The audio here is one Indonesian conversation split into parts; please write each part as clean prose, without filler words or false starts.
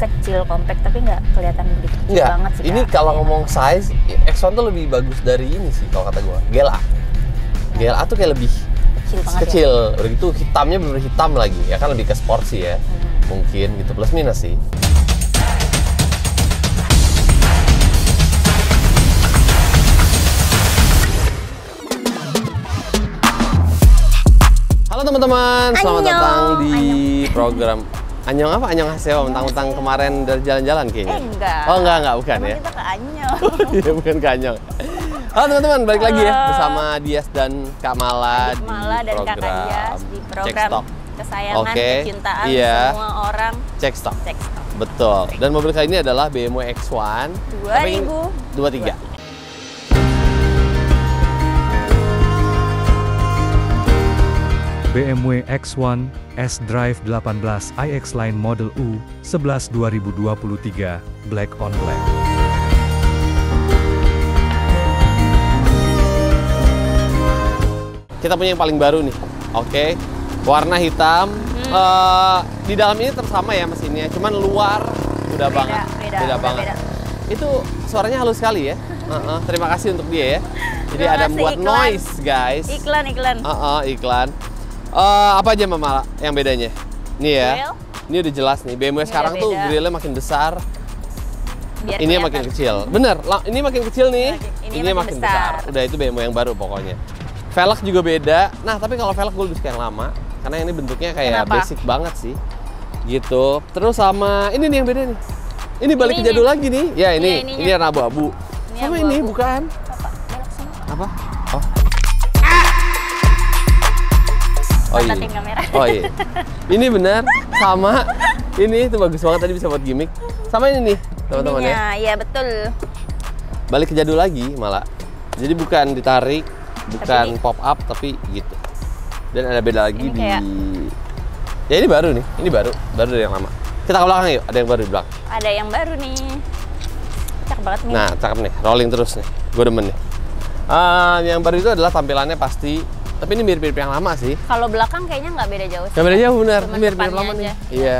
kecil, compact, tapi nggak kelihatan begitu kecil banget sih. Ini kalau ngomong size, X1 tuh lebih bagus dari ini sih kalau kata gue. GLA tuh kayak lebih kecil. Udah gitu hitamnya bener hitam lagi, ya kan lebih ke sport sih ya. Mungkin gitu, plus minus sih. Halo teman-teman, selamat datang di program Anyong apa? Anyong Haseo, mentang-mentang kemarin dari jalan-jalan kayaknya. Enggak. Oh enggak, bukan ya? Kita ke Anyong. Iya, bukan ke Anyong. Halo teman-teman, balik lagi ya bersama Dias dan Kak Mala di dan Kakak Dias di program kesayangan, kecintaan semua orang. Cek Stok. Betul. Dan mobil kali ini adalah BMW X1 2023. BMW X1 S-Drive 18 iX Line Model U 11 2023 Black on Black. Kita punya yang paling baru nih. Oke. Warna hitam. Di dalam ini sama ya mesinnya, cuman luar beda banget. Itu suaranya halus sekali ya. Terima kasih untuk dia ya. Jadi ada buat noise, guys. Iklan. Iklan. Apa aja Mama yang bedanya? Nih ya. Grill. Ini udah jelas nih. BMW sekarang tuh grillnya makin besar. Ini makin kecil. Bener. Ini makin kecil nih. Ini makin besar. Udah itu BMW yang baru pokoknya. Velg juga beda. Nah tapi kalau velg gue lebih suka yang lama. Karena ini bentuknya kayak basic banget sih. Gitu. Terus sama ini nih yang beda nih. Ini balik ke jadul lagi nih. Ya ini. Ini warna abu-abu. Sama ini bukan. Apa? Oh iya. Ini benar sama. Ini itu bagus banget, tadi bisa buat gimmick. Sama ini nih teman-teman ya. Iya betul. Balik ke jadul lagi malah. Jadi bukan ditarik, bukan pop up tapi gitu. Dan ada beda lagi Ya ini baru nih. Ini baru dari yang lama. Kita ke belakang yuk. Ada yang baru di belakang. Ada yang baru nih. Cakep banget nih. Nah cakep nih. Rolling terus nih. Gue demen nih. Yang baru itu adalah tampilannya pasti. Tapi ini mirip-mirip yang lama sih. Kalau belakang kayaknya nggak beda jauh sih. Nggak beda jauh, bener. Mirip-mirip lama aja. nih. Iya.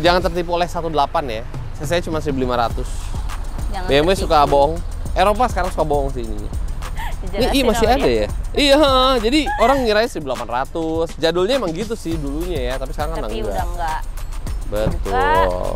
Jangan tertipu oleh 18 ya. Saya cuma 1.500. BMW suka bohong. Eropa sekarang suka bohong sih ini. Ini masih ada ya? Iya, jadi orang ngirain 1.800. Jadulnya emang gitu sih dulunya ya, tapi sekarang kan enggak. Tapi udah enggak. Betul.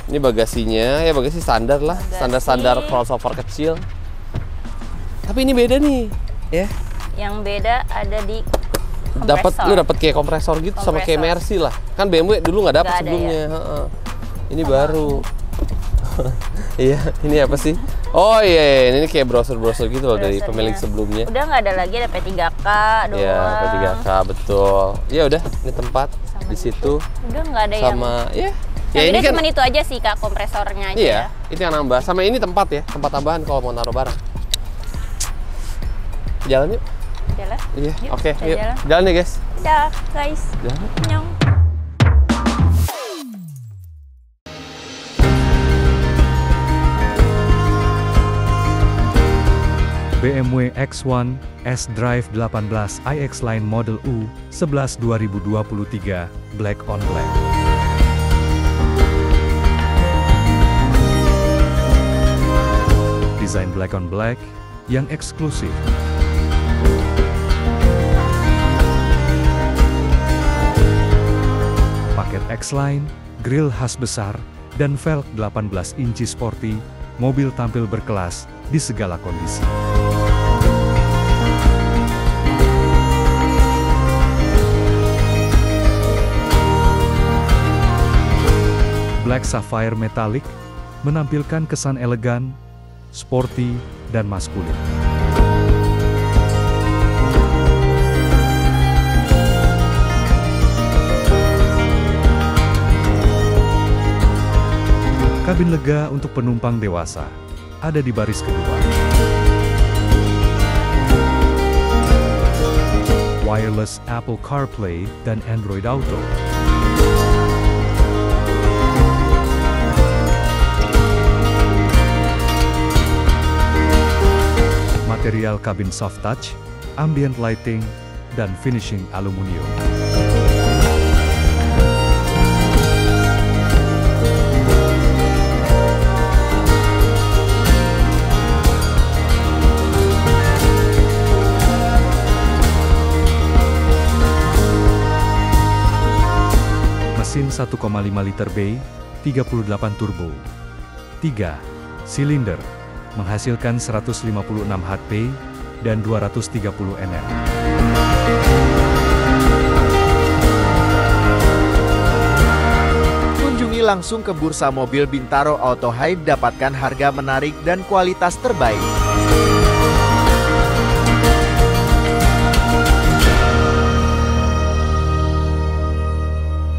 Ini bagasinya, ya bagasi standar lah. Standar-standar crossover kecil. Tapi ini beda nih, ya. Yang beda ada di lu dapat kayak kompresor gitu sama kayak Mercy lah. Kan BMW dulu nggak dapat sebelumnya. Ya? Ini baru. Iya, ini apa sih? Oh iya, ini kayak brosur-brosur gitu loh dari pemilik sebelumnya. Udah nggak ada lagi, ada P3K doang. Iya, P3K betul. Ya udah, ini tempat sama di situ. Udah nggak ada sama, yang. Ya ini kan cuma itu aja sih Kak, kompresornya aja. Iya, itu yang nambah. Sama ini tempat ya, tempat tambahan kalau mau naruh barang. Jalan yuk. Jalan? Iya, oke, yuk. Jalan ya guys. Udah guys. Jalan. Nyong. BMW X1 S-Drive 18 iX Line Model U 11 2023 Black on Black. Desain Black on Black yang eksklusif. Paket X-Line, grill khas besar, dan velg 18 inci sporty, mobil tampil berkelas di segala kondisi. Black Sapphire Metallic menampilkan kesan elegan, sporty, dan maskulin. Kabin lega untuk penumpang dewasa, ada di baris kedua. Wireless Apple CarPlay dan Android Auto. Material kabin soft touch, ambient lighting, dan finishing aluminium. 1,5 liter B, 38 turbo. 3 silinder, menghasilkan 156 HP dan 230 Nm. Kunjungi langsung ke bursa mobil Bintaro Auto Hype, dapatkan harga menarik dan kualitas terbaik.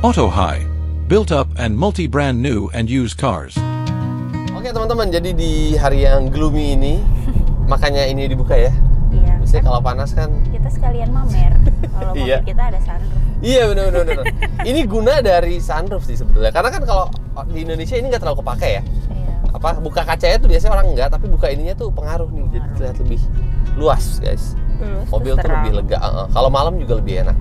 Auto High, built up and multi-brand new and used cars. Oke teman-teman, jadi di hari yang gloomy ini, makanya ini dibuka ya. Iya. Biasanya kalau panas kan. Kita sekalian mamer. Kalau mobil kita ada sunroof. Iya benar. Ini guna dari sunroof sih sebetulnya. Karena kan kalau di Indonesia ini nggak terlalu kepake ya. Iya. Apa buka kacanya tuh biasanya orang enggak, tapi buka ininya tuh pengaruh nih. Jadi terlihat lebih luas guys. Mobil tuh lebih lega. Kalau malam juga lebih enak.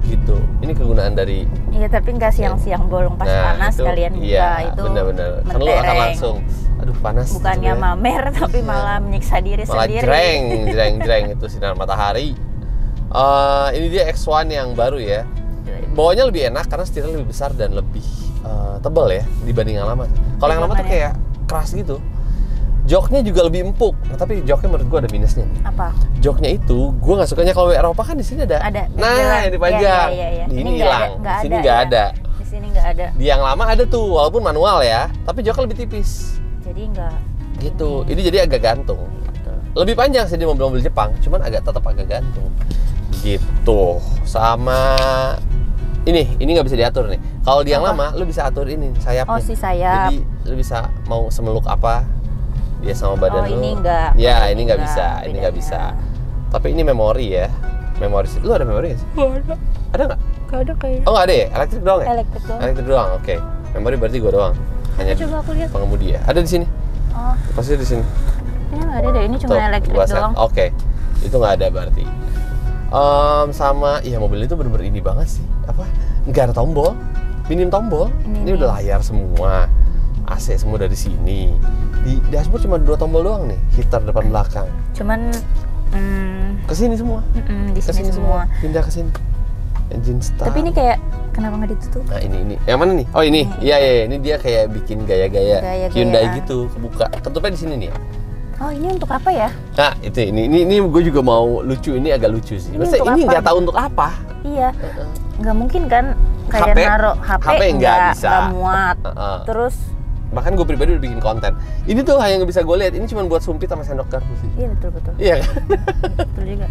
Gitu. Ini kegunaan dari. Iya, tapi nggak siang-siang bolong pas panas itu, kalian buka iya, itu. Benar-benar. Kan lu akan langsung, aduh panas. Bukannya mamer tapi malah menyiksa diri malah sendiri. Malah jreng itu sinar matahari. Ini dia X1 yang baru ya. Bawahnya lebih enak karena setirnya lebih besar dan lebih tebal ya dibanding yang lama. Kalau yang lama tuh kayak keras gitu. Joknya juga lebih empuk. Nah, tapi joknya menurut gua ada minusnya nih. Apa? Joknya itu gua nggak sukanya kalau Eropa kan di sini ada. Nah, yang dipajang. Iya. Di ini hilang. Di sini nggak ada. Di sini nggak ada. Di yang lama ada tuh, walaupun manual ya, tapi joknya lebih tipis. Jadi nggak. Gitu. Ini jadi agak gantung. Lebih panjang sih di mobil-mobil Jepang, cuman tetap agak gantung. Gitu. Sama ini nggak bisa diatur nih. Kalau di yang lama, lu bisa atur ini sayapnya. Oh, si sayap. Jadi lu bisa mau semeluk apa dia sama badan lu. Ini enggak. Ya, ini nggak bisa. Ini nggak bisa. Tapi ini memori ya. Memori. Lu ada memori nggak sih? Nggak ada. Ada nggak? Nggak ada kayaknya. Oh, nggak ada ya? Elektrik doang ya? Elektrik doang. Oke. Memori berarti gua doang. Hanya coba aku lihat. Pengemudi ya. Ada di sini. Oh. Pasti di sini. Ini nggak ada deh. Ini cuma elektrik doang. Oke. Itu nggak ada berarti. Sama, iya mobil itu bener-bener ini banget sih. Apa? Nggak ada tombol. Minim tombol. Ini udah layar semua. AC semua dari sini. Di dashboard cuma 2 tombol doang nih, heater depan belakang. Cuman kesini semua. Di sini semua. Pindah ke sini. Engine start. Tapi ini kayak kenapa nggak ditutup? Nah ini. Yang mana nih? Oh ini. Iya. Ini dia kayak bikin gaya-gaya Hyundai gitu, kebuka. Ketupnya di sini nih. Oh ini untuk apa ya? Nah itu ini gue juga mau lucu. Ini agak lucu sih. Masa ini nggak tahu untuk apa? Iya. Nggak mungkin kan kayak naruh HP nggak bisa. Nggak muat. Terus bahkan gue pribadi udah bikin konten. Ini tuh hanya nggak bisa gue lihat. Ini cuma buat sumpit sama sendok garpu sih. Iya betul. Iya kan? Betul juga.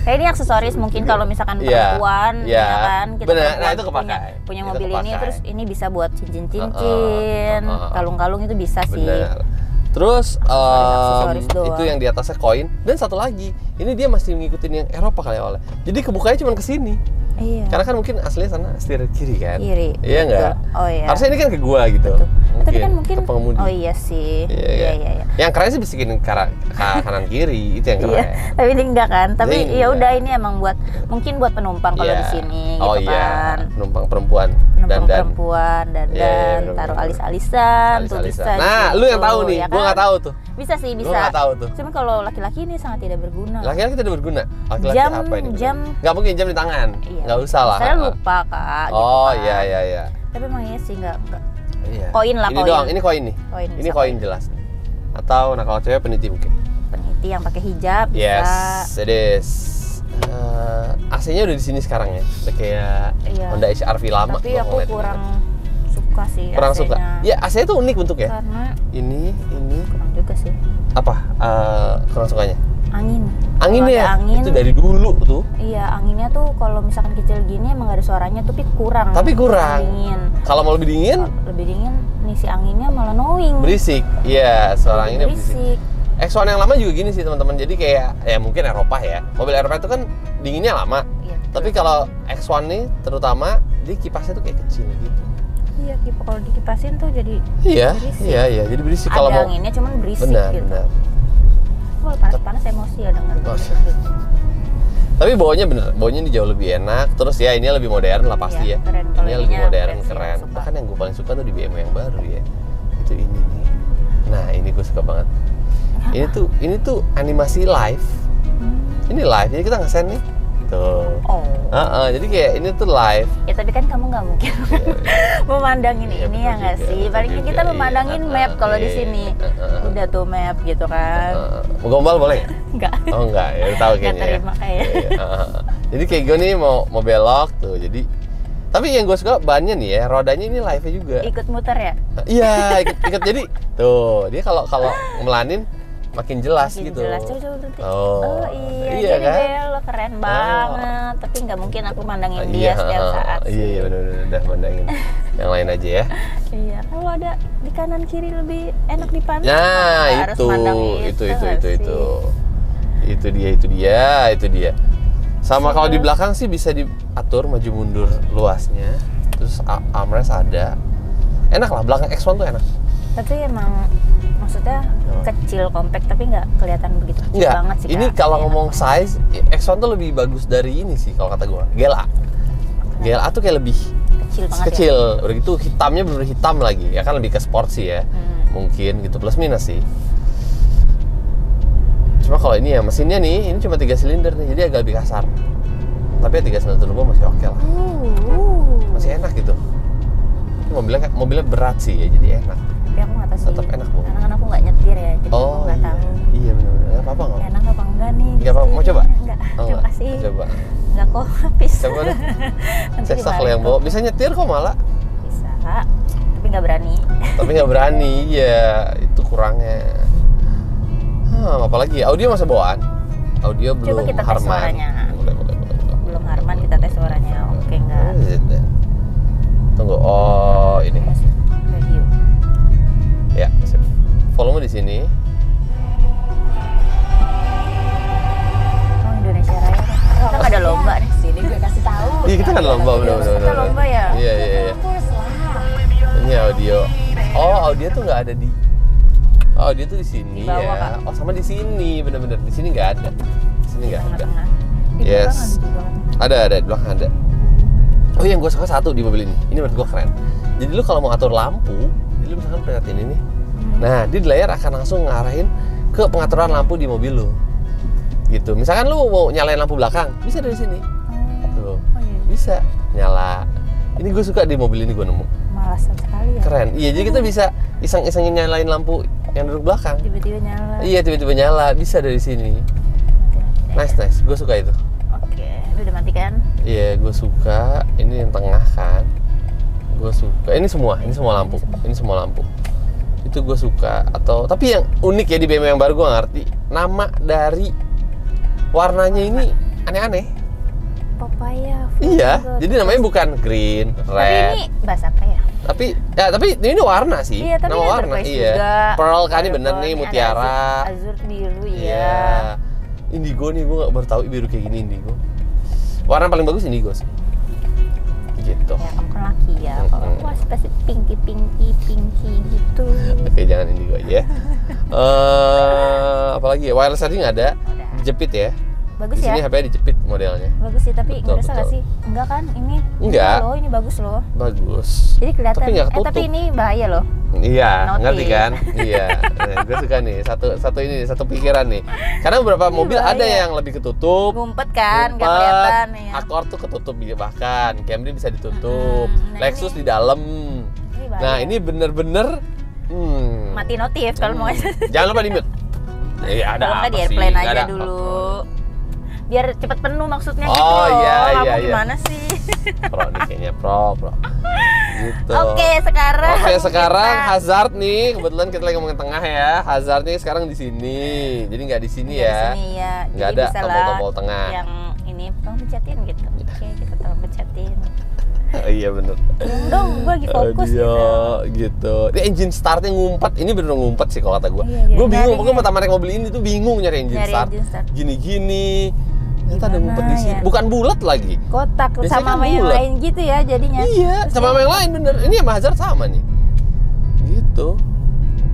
Kayak ini aksesoris mungkin kalau misalkan perempuan, ya kan kita nah, itu punya mobil ini, terus ini bisa buat cincin, kalung-kalung itu bisa sih. Bener. Terus itu yang di atasnya koin, dan satu lagi ini dia masih ngikutin yang Eropa kali awalnya. Jadi kebukanya cuma ke sini. Iya. Karena kan mungkin aslinya sana setir kiri kan. Kiri. Iya nggak? Oh iya. Harusnya ini kan ke gua gitu. Tapi kan mungkin ke pengemudi. Oh iya sih. Iya. Yang keren sih bisikin kanan kiri, itu yang keren. Iya. Tapi ini enggak kan. Tapi Ini ya udah ini emang mungkin buat penumpang kalau di sini gitu kan. Penumpang perempuan dan taruh alis-alisan, tulisan. Nah, lu yang tahu nih, ya gua nggak tahu tuh. Bisa sih, bisa. Gua nggak tahu tuh. Cuma kalau laki-laki ini sangat tidak berguna. Laki-laki tidak berguna. Laki-laki jam, apa ini? Jam. Nggak mungkin jam di tangan. Iya. Nggak usah lah. Saya lupa kak. Oh gitu kan. iya. Tapi emang iya sih nggak. Iya. Koin lah. Ini doang. Ini koin nih. Ini koin jelas. Atau nah kalau cewek peniti mungkin. Peniti yang pakai hijab. Yes, it is. AC-nya udah di sini sekarang ya. Udah kayak Honda HR-V lama. Tapi aku kurang suka sih. Kurang suka. Ya AC itu unik bentuknya. Karena ini kurang juga sih. Apa? Kurang sukanya? Anginnya ya? Angin, itu dari dulu tuh. Iya, anginnya tuh kalau misalkan kecil gini emang gak ada suaranya, tapi kurang. Dingin. Kalau mau lebih dingin? Nih si anginnya malah knowing. Berisik. Iya, suara anginnya berisik. X1 yang lama juga gini sih teman-teman. Jadi kayak ya mungkin Eropa ya. Mobil Eropa itu kan dinginnya lama. Iya, tapi kalau X1 nih terutama dia kipasnya tuh kayak kecil gitu. Iya, kalau dikipasin tuh jadi berisik. Iya, jadi berisik kalau mau. Anginnya cuman berisik gitu. Benar. Wah, panas emosi ya denger gitu. Tapi bawahnya ini jauh lebih enak. Terus ya ini lebih modern lah pasti ya. Keren. Ini lebih modern, keren. Bahkan yang gue paling suka tuh di BMW yang baru ya. Itu ini nih. Nah, ini gue suka banget. Ini tuh animasi live. Ini live. Jadi kita ngesen nih. Tuh. Oh. Jadi kayak ini tuh live. Ya tapi kan kamu nggak mungkin memandangin ini ya nggak sih? Palingnya kita memandangin map kalau di sini. Udah tuh map gitu kan. Mau gombal boleh Nggak. Oh enggak, ya udah tahu kayaknya. Nggak terima kayak. Jadi kayak gue nih mau belok tuh. Jadi tapi yang gue suka bannya nih ya, rodanya ini live-nya juga. Ikut muter ya? Iya, ikut jadi tuh dia kalau melanin makin jelas Makin gitu. jelas, coba berarti. Oh, iya jadi kan? belok keren banget. Tapi nggak mungkin aku mandangin dia setiap saat. Iya benar udah mandangin yang lain aja ya. Iya, kalau ada di kanan kiri lebih enak dipandang. Nah, harus mandang itu. sih. Itu dia. Sama kalau di belakang sih bisa diatur maju mundur luasnya. Terus armrest ada. Enak lah, belakang X1 tuh enak. Tapi emang maksudnya kecil, compact, tapi nggak kelihatan begitu kecil Enggak, banget sih. ini Kak. kalau ngomong size, X1 tuh lebih bagus dari ini sih kalau kata gue. GLA tuh kayak lebih kecil banget kecil. Udah gitu hitamnya bener hitam lagi. Ya kan lebih ke sport sih ya. Mungkin gitu, plus minus sih. Cuma kalau ini ya mesinnya nih, ini cuma 3 silinder nih, jadi agak lebih kasar. Tapi ya 3 silinder turbo masih oke lah. Masih enak gitu. Mobilnya berat sih ya, jadi enak. Tapi aku nggak tahu sih. Tetap enak, Bu. Karena kan aku nggak nyetir ya, jadi aku nggak tahu. Iya benar-benar. Nggak apa-apa nggak? Enak apa enggak nih? Nggak apa-apa. Mau coba? Enggak. Oh, Terima kasih. Coba. Enggak kok, habis. Coba deh. Nanti Sesok dimarahin yang bawa. kok. Bisa nyetir kok malah. Bisa. Tapi nggak berani. Tapi nggak berani. Iya, itu kurangnya. Apalagi audio masa bawaan? Audio belum Coba kita tes Harman. suaranya. Boleh. Belum Harman, kita tes suaranya. Oke enggak? Tunggu. Oh, ini. Radio. Ya, sip. Volume di sini. Oh, Indonesia Raya. Kita nggak ada lomba nih. Sini gue kasih tahu. Iya, kita kan lomba benar. Kita lomba ya? Iya. Terus lah. Ini audio. Oh, audio tuh nggak ada di. Oh, dia tuh di sini Di bawah, ya. Kak. Oh, sama di sini, bener-bener di sini nggak ada. Di sini nggak ada. Tengah-tengah. Di Yes. belakang. Ada di belakang ada. Oh, yang gue suka satu di mobil ini. Ini menurut gue keren. Jadi lu kalau mau atur lampu, jadi lu misalkan perhatiin ini. Nah, dia di layar akan langsung ngarahin ke pengaturan lampu di mobil lu. Gitu. Misalkan lu mau nyalain lampu belakang, bisa dari sini. Tuh. iya. Bisa nyala. Ini gue suka di mobil ini gue nemu. Malasan sekali ya. Keren. Iya, jadi kita bisa iseng-isengin nyalain lampu yang duduk belakang. Tiba-tiba nyala. Iya, tiba-tiba nyala, bisa dari sini. Nice. Gue suka itu. Oke, lu udah mati kan? Iya, gue suka. Ini yang tengah kan. Gue suka. Ini semua lampu. Ini semua lampu. Itu gue suka. Tapi yang unik ya di BMW yang baru gue ngerti. Nama dari warnanya ini aneh-aneh. Papaya. Iya, flamingo. jadi namanya bukan green, Tapi red. ini bahasa apa ya? Tapi ini warna sih. Iya, tapi nama ada warna. turquoise Iya. juga. Pearl kan ini bener Pearl, nih, ini ada mutiara. Azur biru Iya. ya. Indigo nih, gue gak baru tahu biru kayak gini indigo. Warna paling bagus indigo sih. Gitu. Ya kamu kan laki ya. Kalau aku masih pasti pinky gitu. Oke, jangan indigo aja ya. Apalagi ya, wireless charging ada. Udah. Dijepit ya. Bagus Di sini ya? HP dijepit modelnya. Bagus sih, tapi Betul, ngerasa gak betul. sih? Enggak kan? Ini Enggak. loh, ini bagus loh. Bagus. Jadi kelihatan. Tapi nggak ketutup. Tapi ini bahaya loh. Iya, Notice. ngerti kan? Iya. Nah, gue suka nih satu pikiran nih. Karena beberapa mobil ada bahaya. yang lebih ketutup. Ngumpet kan, nggak Ngumpet. kelihatan ya. Accord tuh ketutup bahkan. Camry bisa ditutup. Nah, Lexus ini- di dalam. Ini bahaya. Nah, ini bener-bener Mati notif kalau mau. Jangan lupa di mute. Iya, ada Kalau nggak apa di sih? airplane Nggak aja ada dulu. Biar cepet penuh maksudnya Oh, gitu loh. iya, Kamu iya. gimana sih? Pro nih kayaknya pro. Gitu. Oke, sekarang kita- Hazard nih. Kebetulan kita lagi ngomongin tengah ya. Hazardnya sekarang di sini. Jadi nggak di sini Nggak ya. di sini ya. Nggak Jadi ada bisa lah tombol-tombol tengah. Yang ini tolong pencetin gitu. Oke, kita tolong pencetin. Oh, iya bener. Dong, gue lagi fokus gitu. Dia engine startnya ngumpet. Ini bener ngumpet sih kalau kata gue. Iya, Gue bingung. nyarinya. Pokoknya pertama naik mobil ini tuh bingung nyari engine Nyari start. engine start. Gini-gini. Ternyata ada Gimana ngumpet di sini. ya? Bukan bulat lagi. Kotak Biasanya sama kan yang bulat. lain gitu ya jadinya. Iya, sama yang lain bener. Ini sama Hazard sama nih. Gitu.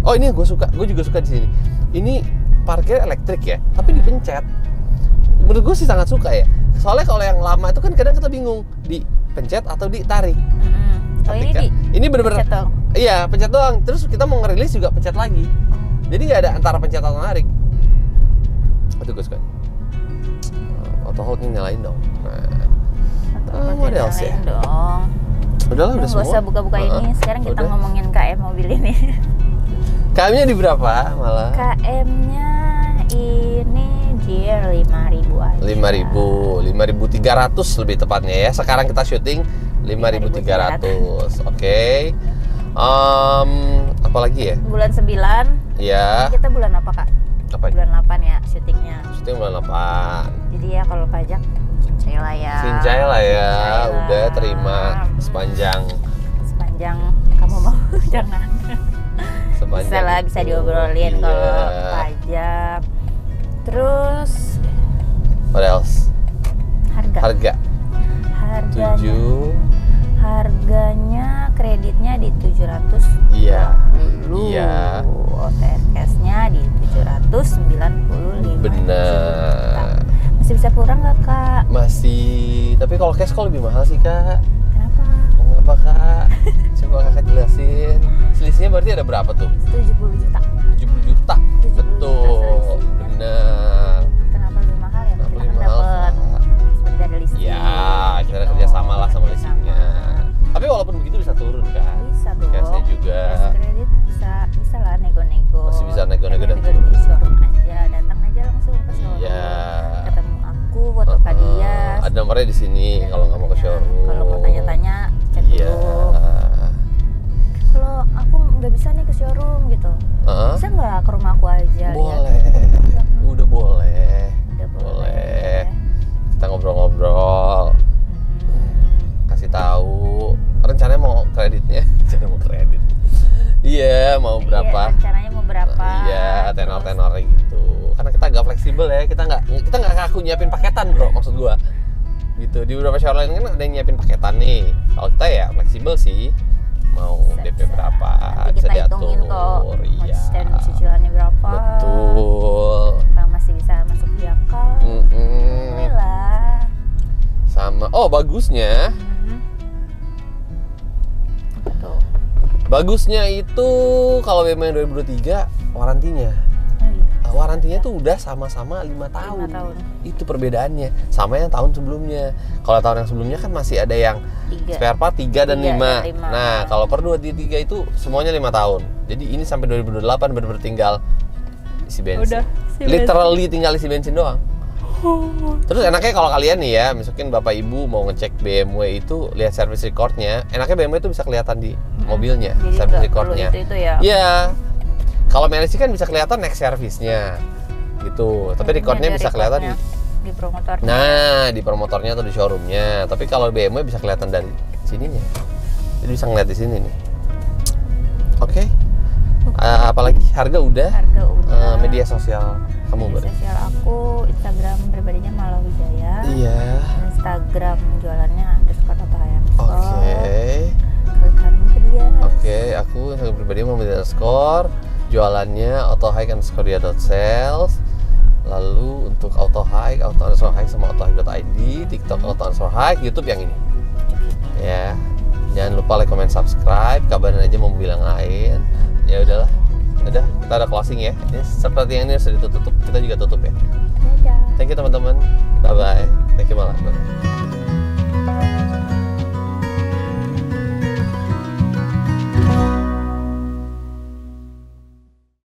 Oh, ini gue suka. Gue juga suka di sini. Ini parkir elektrik ya, tapi dipencet. Menurut gue sih sangat suka ya. Soalnya kalau yang lama itu kan kadang kita bingung dipencet atau ditarik. Oh, ini Ketika- di ini bener-bener pencet dong. Iya, pencet doang. Terus kita mau ngerilis juga pencet lagi. Jadi nggak ada antara pencet atau narik. Itu gue suka. Auto hold nyalain dong. Nah, Pakai what else ya? nyalain dong. Udahlah, udah Nggak semua. usah buka-buka ini. Sekarang kita Udah. ngomongin KM mobil ini. KM-nya di berapa malah? KM-nya ini dia 5.000 aja. 5.300 lebih tepatnya ya. Sekarang kita syuting 5.300. Oke. Apa lagi ya? Bulan 9. Ya. Kita bulan apa, Kak? Apa? Bulan 8 ya syutingnya. Syuting bulan 8. Jadi ya kalau pajak cincai lah ya. Cincai lah ya. Cincai lah. Udah terima sepanjang kamu mau jangan. Bisa lah, bisa itu. diobrolin Iya. kalau pajak. Terus What else? harganya. 7. Harganya kreditnya di 700. Iya. Iya. OTR cash-nya di 795. Benar. Masih bisa kurang nggak, Kak? Masih. Tapi kalau cash kok lebih mahal sih, Kak? Kenapa? Kenapa, Kak? Coba Kakak jelasin. Selisihnya berarti ada berapa tuh? 70 juta. 70 juta. 70 juta Betul. selisihnya. Benar. Kenapa lebih mahal ya? Kenapa Kita lebih kan mahal, dapat Kak? dari listing. Ya, kita gitu. kerja sama lah sama Kerja leasingnya. sama. Tapi walaupun begitu bisa turun, kan? Bisa dong. Cashnya juga. Cash kredit bisa lah nego-nego. Masih bisa nego-nego dan Nego turun. di showroom aja, datang aja langsung ke showroom. Iya. Ketemu aku, foto Kak Dias. Ada nomornya di sini kalau nggak mau ke Iya. showroom. Kalau mau tanya-tanya, chat Iya. dulu. Kalau aku nggak bisa nih ke showroom gitu, Heeh. bisa nggak ke rumah aku aja? Boleh. Lihat? Udah boleh. Udah Boleh. Kita ngobrol-ngobrol, kasih tahu rencananya mau kreditnya. Rencana mau kredit. Iya, mau Iya, berapa? rencananya mau berapa? Iya, Terus, tenor-tenornya gitu. Karena kita agak fleksibel ya, kita nggak kaku nyiapin paketan, bro. Maksud gua, gitu. Di beberapa showroom lain kan ada yang nyiapin paketan nih. Kalau kita ya fleksibel sih. Mau DP berapa Nanti bisa kita diatur. hitungin kok, Iya. dan cicilannya berapa? Betul. Kalau masih bisa masuk di akal, inilah. Sama. Oh, bagusnya. Tuh. Bagusnya itu kalau BMW 2023 warantinya. Oh iya. Warantinya tuh udah sama-sama 5 tahun. 5 tahun. Itu perbedaannya. Sama yang tahun sebelumnya. Kalau tahun yang sebelumnya kan masih ada yang 3. spare part 3 dan 5. 3 dan 5. Nah, kalau per 23 itu semuanya 5 tahun. Jadi ini sampai 2028 benar-benar tinggal isi bensin. Udah, isi Literally tinggal isi bensin doang. Terus enaknya kalau kalian nih ya, misalkan Bapak Ibu mau ngecek BMW itu, lihat service recordnya, enaknya BMW itu bisa kelihatan di mobilnya, Jadi service nggak perlu recordnya. itu ya. Iya. Kalau Mercy kan bisa kelihatan next service-nya gitu. Tapi Ini recordnya ada bisa kelihatan di recordnya di promotor. di promotornya atau di showroomnya. Tapi kalau BMW bisa kelihatan dari sininya. Jadi bisa ngeliat di sini nih. Oke. Apalagi harga udah. Harga udah. Media sosial kamu Media sosial aku, Instagram pribadinya Malawijaya. Iya. Instagram jualannya _autohayam. Oke. Kalau kamu ke dia. Oke, aku Instagram pribadi _, jualannya autohike_dia.sales. Lalu untuk autohike sama autohike.id, TikTok auto_hike, YouTube yang ini. Ya. Jangan lupa like, comment, subscribe, kabarin aja mau mobil yang lain. Ya udahlah. Udah, kita ada closing ya. Ini seperti yang ini sudah ditutup, kita juga tutup ya. Dadah. Thank you teman-teman. Bye bye. Thank you malah. Bye.